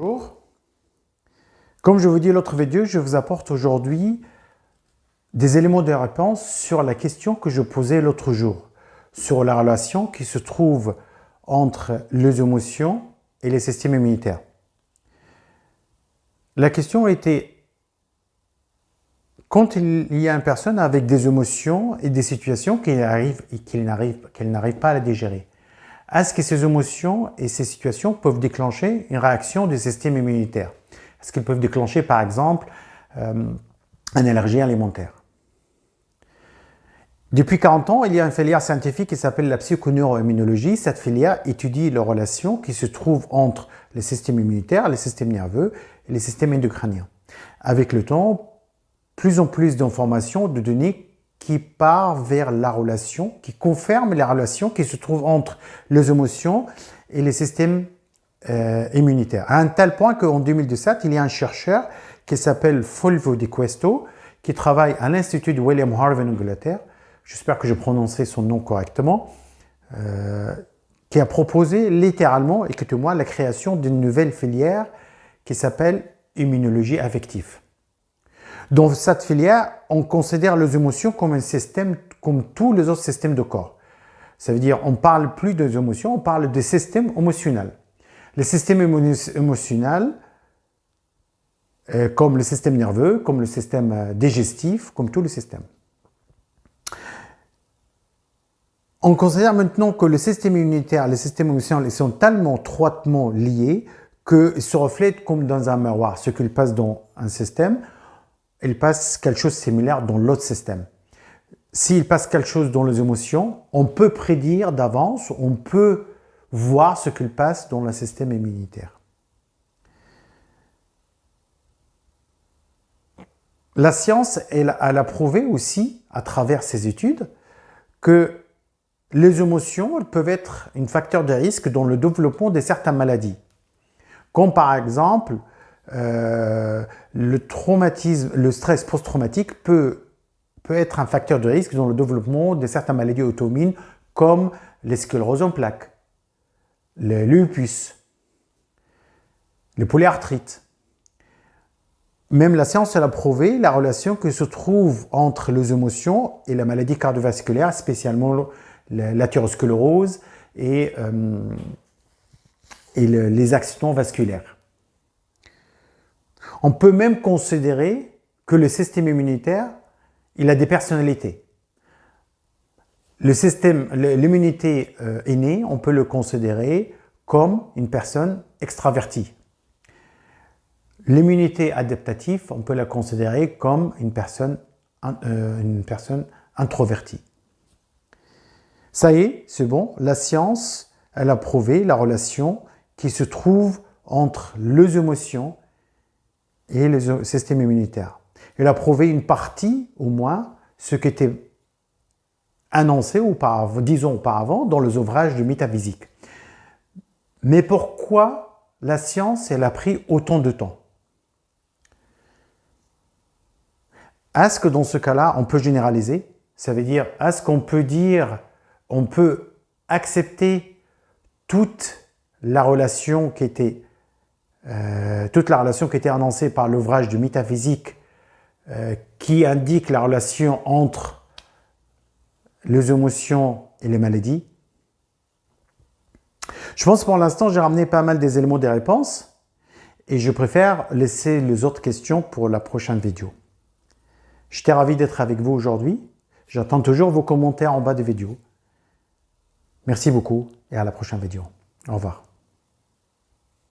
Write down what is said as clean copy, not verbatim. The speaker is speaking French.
Bonjour. Comme je vous dis l'autre vidéo, je vous apporte aujourd'hui des éléments de réponse sur la question que je posais l'autre jour, sur la relation qui se trouve entre les émotions et les systèmes immunitaires. La question était, quand il y a une personne avec des émotions et des situations qu'elle n'arrive pas à la digérer, est-ce que ces émotions et ces situations peuvent déclencher une réaction du système immunitaire? Est-ce qu'elles peuvent déclencher, par exemple, une allergie alimentaire? Depuis 40 ans, il y a une filière scientifique qui s'appelle la psychoneuroimmunologie. Cette filière étudie les relations qui se trouvent entre le système immunitaire, le système nerveux et les systèmes endocriniens. Avec le temps, plus en plus d'informations, de données qui partent vers la relation, qui confirment la relation qui se trouve entre les émotions et les systèmes immunitaires. À un tel point qu'en 2017, il y a un chercheur qui s'appelle Fulvio Di Questo, qui travaille à l'Institut de William Harvey en Angleterre, j'espère que je prononçais son nom correctement, qui a proposé littéralement, écoutez-moi, la création d'une nouvelle filière qui s'appelle immunologie affective. Dans cette filière, on considère les émotions comme un système, comme tous les autres systèmes de corps. Ça veut dire, on ne parle plus des émotions, on parle des systèmes émotionnels. Les systèmes émotionnels, comme le système nerveux, comme le système digestif, comme tous les systèmes. On considère maintenant que le système immunitaire et le système émotionnel sont tellement étroitement liés qu'ils se reflètent comme dans un miroir. Ce qu'il passe dans un système, il passe quelque chose de similaire dans l'autre système. S'il passe quelque chose dans les émotions, on peut prédire d'avance, on peut voir ce qu'il passe dans le système immunitaire. La science, elle a prouvé aussi, à travers ses études, que les émotions peuvent être un facteur de risque dans le développement de certaines maladies. Comme par exemple, le traumatisme, le stress post-traumatique peut être un facteur de risque dans le développement de certaines maladies auto-immunes comme les scléroses en plaques, le lupus, les polyarthrites. Même la science a prouvé la relation que se trouve entre les émotions et la maladie cardiovasculaire, spécialement l'athérosclérose et les accidents vasculaires. On peut même considérer que le système immunitaire, il a des personnalités. L'immunité innée, on peut le considérer comme une personne extravertie. L'immunité adaptative, on peut la considérer comme une personne introvertie. Ça y est, c'est bon, la science, elle a prouvé la relation qui se trouve entre les émotions et le système immunitaire. Elle a prouvé une partie, au moins, ce qui était annoncé, disons auparavant, dans les ouvrages de métaphysique. Mais pourquoi la science, elle a pris autant de temps? Est-ce que dans ce cas-là, on peut généraliser? Ça veut dire, est-ce qu'on peut dire, on peut accepter toute la relation qui était annoncée par l'ouvrage de métaphysique qui indique la relation entre les émotions et les maladies? Je pense que pour l'instant, j'ai ramené pas mal des éléments des réponses et je préfère laisser les autres questions pour la prochaine vidéo. J'étais ravi d'être avec vous aujourd'hui. J'attends toujours vos commentaires en bas de vidéo. Merci beaucoup et à la prochaine vidéo. Au revoir.